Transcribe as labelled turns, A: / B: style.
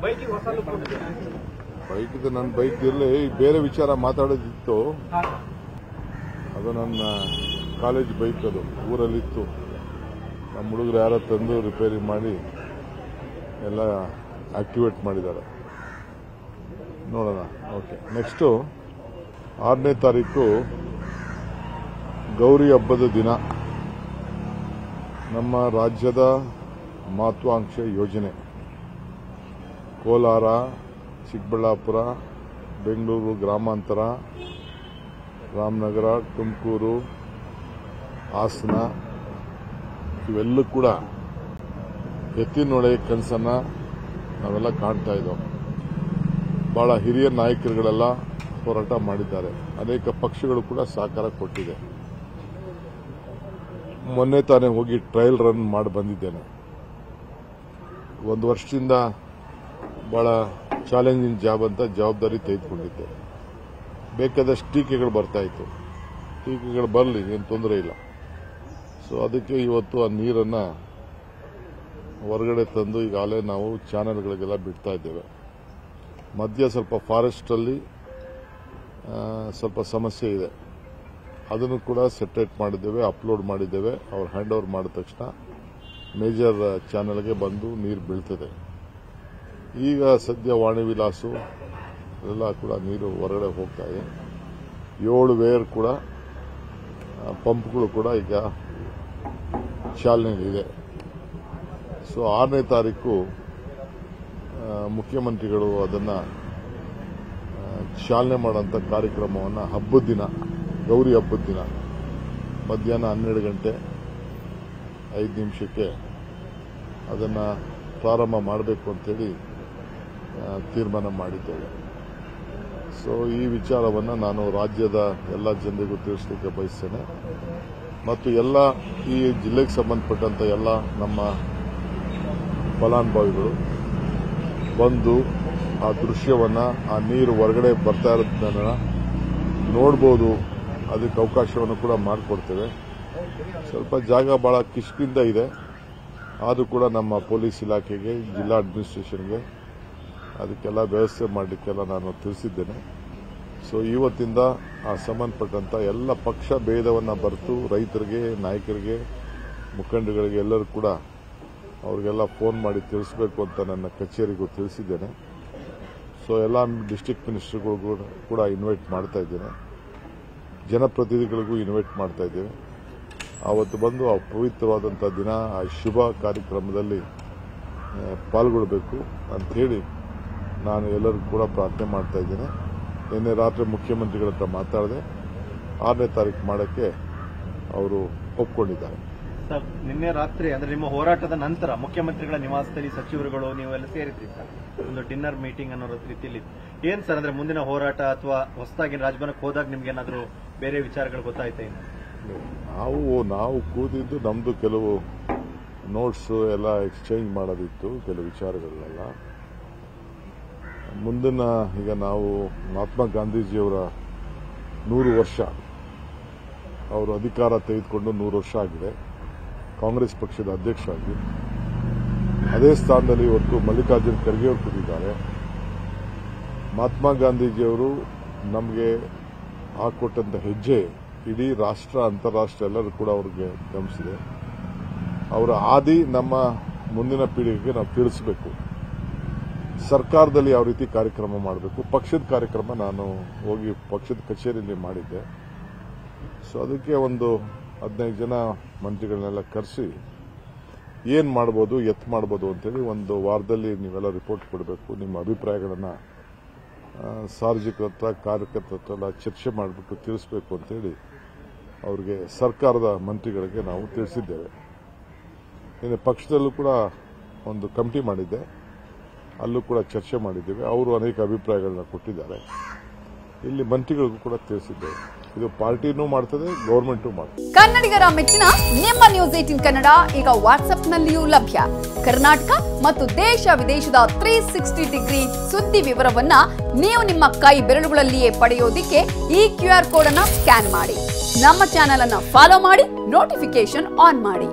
A: Bike ನನ್ನ bike ಇರಲಿ, ಬೇರೆ ವಿಚಾರ ಮಾತಾಡೋದಿತ್ತು. ಅದು ನನ್ನ ಕಾಲೇಜ್ ಬೈಕ್, ಅದು ಊರಲ್ಲಿತ್ತು. ನಮ್ಮ ಹುಡುಗರು ಯಾರೋ ತಂದು ರಿಪೇರಿ ಮಾಡಿ ಎಲ್ಲ ಆಕ್ಟಿವೇಟ್ ಮಾಡಿದ್ದಾರೆ. ನೋಡೋಣ. ಓಕೆ, ನೆಕ್ಸ್ಟು 6ನೇ ತಾರೀಕು ಗೌರಿ ಹಬ್ಬದ ದಿನ ನಮ್ಮ ರಾಜ್ಯದ ಮಹತ್ವಾಕಾಂಕ್ಷೆ ಯೋಜನೆ ಕೋಲಾರ, ಚಿಕ್ಕಬಳ್ಳಾಪುರ, ಬೆಂಗಳೂರು ಗ್ರಾಮಾಂತರ, ರಾಮನಗರ, ತುಮಕೂರು, ಹಾಸನ ಇವೆಲ್ಲೂ ಕೂಡ ಎತ್ತಿನೊಳೆ ಕನಸನ್ನು ನಾವೆಲ್ಲ ಕಾಣ್ತಾ ಇದ್ದೋ. ಬಹಳ ಹಿರಿಯ ನಾಯಕರುಗಳೆಲ್ಲ ಹೋರಾಟ ಮಾಡಿದ್ದಾರೆ. ಅನೇಕ ಪಕ್ಷಗಳು ಕೂಡ ಸಹಕಾರ ಕೊಟ್ಟಿದೆ. ಮೊನ್ನೆ ತಾನೇ ಹೋಗಿ ಟ್ರಯಲ್ ರನ್ ಮಾಡಿ ಬಂದಿದ್ದೇನೆ. 1 ವರ್ಷದಿಂದ ಬಹಳ ಚಾಲೆಂಜಿಂಗ್ ಜಾಬ್ ಅಂತ ಜವಾಬ್ದಾರಿ ತೆಗೆದುಕೊಂಡಿದ್ದೆ. ಬೇಕಾದಷ್ಟು ಟೀಕೆಗಳು ಬರ್ತಾ ಇತ್ತು. ಟೀಕೆಗಳು ಬರಲಿ, ಏನು ತೊಂದರೆ ಇಲ್ಲ. ಸೊ ಅದಕ್ಕೆ ಇವತ್ತು ಆ ನೀರನ್ನು ಹೊರಗಡೆ ತಂದು ಈಗಾಗಲೇ ನಾವು ಚಾನೆಲ್ಗಳಿಗೆಲ್ಲ ಬಿಡ್ತಾ ಇದ್ದೇವೆ. ಮಧ್ಯ ಸ್ವಲ್ಪ ಫಾರೆಸ್ಟಲ್ಲಿ ಸ್ವಲ್ಪ ಸಮಸ್ಯೆ ಇದೆ. ಅದನ್ನು ಕೂಡ ಸೆಟ್ರೇಟ್ ಮಾಡಿದ್ದೇವೆ, ಅಪ್ಲೋಡ್ ಮಾಡಿದ್ದೇವೆ. ಅವ್ರು ಹ್ಯಾಂಡ್ ಓವರ್ ಮಾಡಿದ ತಕ್ಷಣ ಮೇಜರ್ ಚಾನೆಲ್ಗೆ ಬಂದು ನೀರು ಬೀಳ್ತದೆ. ಈಗ ಸದ್ಯ ವಾಣಿ ವಿಲಾಸು ಎಲ್ಲ ಕೂಡ ನೀರು ಹೊರಗಡೆ ಹೋಗ್ತಾ ಇದೆ. 7 ವೇರ್ ಕೂಡ ಪಂಪ್ಗಳು ಕೂಡ ಈಗ ಚಾಲನೆಯಲ್ಲಿದೆ. ಸೊ 6ನೇ ತಾರೀಕು ಮುಖ್ಯಮಂತ್ರಿಗಳು ಅದನ್ನು ಚಾಲನೆ ಮಾಡುವಂಥ ಕಾರ್ಯಕ್ರಮವನ್ನು ಹಬ್ಬದ ದಿನ, ಗೌರಿ ಹಬ್ಬದ ದಿನ ಮಧ್ಯಾಹ್ನ 12 ಗಂಟೆ 5 ನಿಮಿಷಕ್ಕೆ ಅದನ್ನು ಪ್ರಾರಂಭ ಮಾಡಬೇಕು ಅಂತೇಳಿ ತೀರ್ಮಾನ ಮಾಡಿದ್ದೇವೆ. ಸೊ ಈ ವಿಚಾರವನ್ನು ನಾನು ರಾಜ್ಯದ ಎಲ್ಲ ಜನರಿಗೂ ತಿಳಿಸಲಿಕ್ಕೆ ಬಯಸ್ತೇನೆ. ಮತ್ತು ಎಲ್ಲ ಈ ಜಿಲ್ಲೆಗೆ ಸಂಬಂಧಪಟ್ಟಂತ ಎಲ್ಲ ನಮ್ಮ ಫಲಾನುಭವಿಗಳು ಬಂದು ಆ ದೃಶ್ಯವನ್ನು, ಆ ನೀರು ಹೊರಗಡೆ ಬರ್ತಾ ಇರೋದನ್ನ ನೋಡ್ಬೋದು. ಅದಕ್ಕೆ ಅವಕಾಶವನ್ನು ಕೂಡ ಮಾಡಿಕೊಡ್ತೇವೆ. ಸ್ವಲ್ಪ ಜಾಗ ಬಹಳ ಕಿಷ್ಕಿಂದ ಇದೆ. ಆದರೂ ಕೂಡ ನಮ್ಮ ಪೊಲೀಸ್ ಇಲಾಖೆಗೆ, ಜಿಲ್ಲಾ ಅಡ್ಮಿನಿಸ್ಟ್ರೇಷನ್ಗೆ ಅದಕ್ಕೆಲ್ಲ ವ್ಯವಸ್ಥೆ ಮಾಡಲಿಕ್ಕೆಲ್ಲ ನಾನು ತಿಳಿಸಿದ್ದೇನೆ. ಸೊ ಇವತ್ತಿಂದ ಆ ಸಂಬಂಧಪಟ್ಟಂತ ಎಲ್ಲ ಪಕ್ಷ ಭೇದವನ್ನು ಬರೆತು ರೈತರಿಗೆ, ನಾಯಕರಿಗೆ, ಮುಖಂಡಗಳಿಗೆ ಎಲ್ಲರೂ ಕೂಡ ಅವ್ರಿಗೆಲ್ಲ ಫೋನ್ ಮಾಡಿ ತಿಳಿಸಬೇಕು ಅಂತ ನನ್ನ ಕಚೇರಿಗೂ ತಿಳಿಸಿದ್ದೇನೆ. ಸೊ ಎಲ್ಲ ಡಿಸ್ಟ್ರಿಕ್ಟ್ ಮಿನಿಸ್ಟರ್ಗಳಿಗೂ ಕೂಡ ಇನ್ವೈಟ್ ಮಾಡ್ತಾ ಇದ್ದೇನೆ. ಜನಪ್ರತಿನಿಧಿಗಳಿಗೂ ಇನ್ವೈಟ್ ಮಾಡ್ತಾ ಇದ್ದೇವೆ. ಆವತ್ತು ಬಂದು ಆ ಪವಿತ್ರವಾದಂಥ ದಿನ, ಆ ಶುಭ ಕಾರ್ಯಕ್ರಮದಲ್ಲಿ ಪಾಲ್ಗೊಳ್ಳಬೇಕು ಅಂಥೇಳಿ ನಾನು ಎಲ್ಲರಿಗೂ ಕೂಡ ಪ್ರಾರ್ಥನೆ ಮಾಡ್ತಾ ಇದ್ದೇನೆ. ನಿನ್ನೆ ರಾತ್ರಿ ಮುಖ್ಯಮಂತ್ರಿಗಳ ಹತ್ರ ಮಾತಾಡಿದೆ. 6ನೇ ತಾರೀಕು ಮಾಡೋಕ್ಕೆ ಅವರು ಒಪ್ಕೊಂಡಿದ್ದಾರೆ.
B: ಸರ್, ನಿನ್ನೆ ರಾತ್ರಿ ಅಂದ್ರೆ ನಿಮ್ಮ ಹೋರಾಟದ ನಂತರ ಮುಖ್ಯಮಂತ್ರಿಗಳ ನಿವಾಸದಲ್ಲಿ ಸಚಿವರುಗಳು ನೀವೆಲ್ಲ ಸೇರಿದ್ರಿ ಸರ್, ಒಂದು ಡಿನ್ನರ್ ಮೀಟಿಂಗ್ ಅನ್ನೋ ರೀತಿಯಲ್ಲಿ. ಏನ್ ಸರ್ ಅಂದ್ರೆ ಮುಂದಿನ ಹೋರಾಟ ಅಥವಾ ಹೊಸದಾಗಿ ರಾಜಭವನಕ್ಕೆ ಹೋದಾಗ ನಿಮ್ಗೆ ಏನಾದರೂ ಬೇರೆ ವಿಚಾರಗಳು ಗೊತ್ತಾಯ್ತಾ?
A: ನಾವು ಕೂತಿದ್ದು ನಮ್ದು ಕೆಲವು ನೋಟ್ಸ್ ಎಲ್ಲ ಎಕ್ಸ್ಚೇಂಜ್ ಮಾಡೋದಿತ್ತು, ಕೆಲವು ವಿಚಾರಗಳನ್ನೆಲ್ಲ. ಮುಂದಿನ ಈಗ ನಾವು ಮಹಾತ್ಮ ಗಾಂಧೀಜಿಯವರ 100 ವರ್ಷ, ಅವರು ಅಧಿಕಾರ ತೆಗೆದುಕೊಂಡು 100 ವರ್ಷ ಆಗಿದೆ. ಕಾಂಗ್ರೆಸ್ ಪಕ್ಷದ ಅಧ್ಯಕ್ಷರಾಗಿ ಅದೇ ಸ್ಥಾನದಲ್ಲಿ ಇವತ್ತು ಮಲ್ಲಿಕಾರ್ಜುನ್ ಖರ್ಗೆ ಅವರು ಕೂತಿದ್ದಾರೆ. ಮಹಾತ್ಮ ಗಾಂಧೀಜಿಯವರು ನಮಗೆ ಹಾಕೊಟ್ಟಂತ ಹೆಜ್ಜೆ ಇಡೀ ರಾಷ್ಟ್ರ, ಅಂತಾರಾಷ್ಟ್ರ ಎಲ್ಲರೂ ಕೂಡ ಅವ್ರಿಗೆ ಗಮನಿಸಿದೆ. ಅವರ ಆದಿ ನಮ್ಮ ಮುಂದಿನ ಪೀಳಿಗೆಗೆ ನಾವು ತಿಳಿಸಬೇಕು. ಸರ್ಕಾರದಲ್ಲಿ ಯಾವ ರೀತಿ ಕಾರ್ಯಕ್ರಮ ಮಾಡಬೇಕು, ಪಕ್ಷದ ಕಾರ್ಯಕ್ರಮ ನಾನು ಹೋಗಿ ಪಕ್ಷದ ಕಚೇರಿಯಲ್ಲಿ ಮಾಡಿದ್ದೆ. ಸೊ ಅದಕ್ಕೆ ಒಂದು 15 ಜನ ಮಂತ್ರಿಗಳನ್ನೆಲ್ಲ ಕರೆಸಿ ಏನು ಮಾಡ್ಬೋದು, ಎತ್ ಮಾಡ್ಬೋದು ಅಂತೇಳಿ 1 ವಾರದಲ್ಲಿ ನೀವೆಲ್ಲ ರಿಪೋರ್ಟ್ ಕೊಡಬೇಕು. ನಿಮ್ಮ ಅಭಿಪ್ರಾಯಗಳನ್ನು ಸಾರ್ವಜನಿಕರ ಹತ್ರ, ಕಾರ್ಯಕರ್ತರ ಹತ್ರ ಎಲ್ಲ ಚರ್ಚೆ ಮಾಡಿಬಿಟ್ಟು ತಿಳಿಸಬೇಕು ಅಂತೇಳಿ ಅವ್ರಿಗೆ, ಸರ್ಕಾರದ ಮಂತ್ರಿಗಳಿಗೆ ನಾವು ತಿಳಿಸಿದ್ದೇವೆ. ಇನ್ನು ಪಕ್ಷದಲ್ಲೂ ಕೂಡ ಒಂದು ಕಮಿಟಿ ಮಾಡಿದ್ದೆ, ಅಲ್ಲೂ ಕೂಡ ಚರ್ಚೆ ಮಾಡಿದ್ದೇವೆ. ಅವರು ಅನೇಕ ಅಭಿಪ್ರಾಯಗಳನ್ನ ಕೊಟ್ಟಿದ್ದಾರೆ. ಇಲ್ಲಿ ಮಂತ್ರಿಗಳಿಗೂ ಕೂಡ ತಿಳಿಸಿದ್ದೇವೆ. ಇದು ಪಾರ್ಟಿನೂ ಮಾಡ್ತದೆ, ಗೌರ್ಮೆಂಟೂ ಮಾಡ್ತದೆ.
C: ಕನ್ನಡಿಗರ ಮೆಚ್ಚಿನ ನಿಮ್ಮ ನ್ಯೂಸ್ 18 ಕನ್ನಡ ಈಗ ವಾಟ್ಸ್ಆಪ್ನಲ್ಲಿಯೂ ಲಭ್ಯ. ಕರ್ನಾಟಕ ಮತ್ತು ದೇಶ ವಿದೇಶದ 360 ಡಿಗ್ರಿ ಸುದ್ದಿ ವಿವರವನ್ನ ನೀವು ನಿಮ್ಮ ಕೈ ಬೆರಳುಗಳಲ್ಲಿಯೇ ಪಡೆಯೋದಿಕ್ಕೆ ಈ QR ಕೋಡ್ ಅನ್ನ ಸ್ಕ್ಯಾನ್ ಮಾಡಿ. ನಮ್ಮ ಚಾನೆಲ್ ಅನ್ನ ಫಾಲೋ ಮಾಡಿ, ನೋಟಿಫಿಕೇಶನ್ ಆನ್ ಮಾಡಿ.